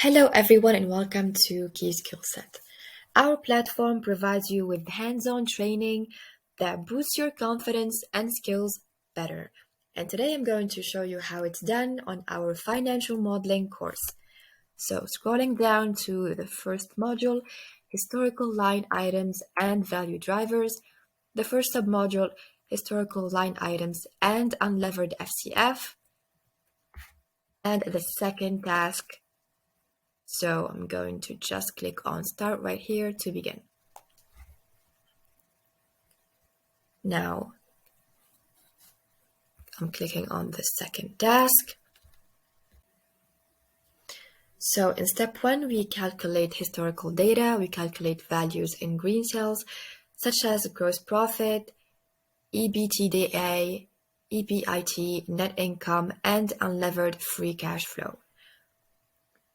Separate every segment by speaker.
Speaker 1: Hello everyone and welcome to keySkillset. Our platform provides you with hands-on training that boosts your confidence and skills better. And today I'm going to show you how it's done on our financial modeling course. So scrolling down to the first module, historical line items and value drivers, the first submodule, historical line items and unlevered FCF, and the second task. So I'm going to just click on Start right here to begin. Now, I'm clicking on the second task. So in step 1, we calculate historical data. We calculate values in green cells, such as gross profit, EBITDA, EBIT, net income, and unlevered free cash flow.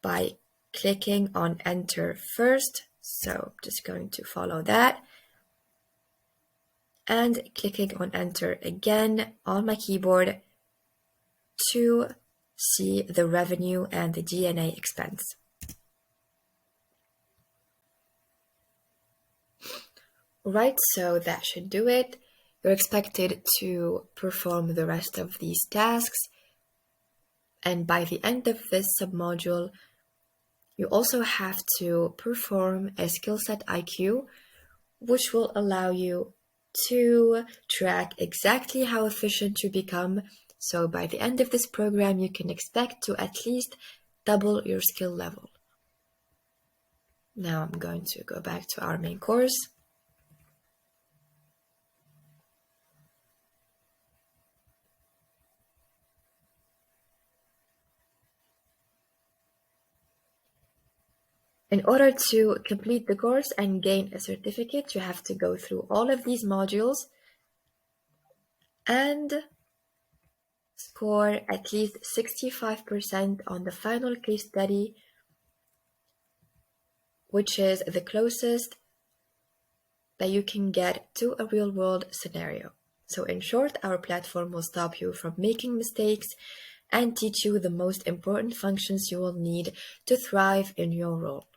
Speaker 1: By clicking on Enter first, so I'm just going to follow that, and clicking on Enter again on my keyboard to see the revenue and the G&A expense. Right, so that should do it. You're expected to perform the rest of these tasks, and by the end of this submodule, you also have to perform a skillset IQ, which will allow you to track exactly how efficient you become. So by the end of this program, you can expect to at least double your skill level. Now I'm going to go back to our main course. In order to complete the course and gain a certificate, you have to go through all of these modules and score at least 65% on the final case study, which is the closest that you can get to a real-world scenario. So in short, our platform will stop you from making mistakes and teach you the most important functions you will need to thrive in your role.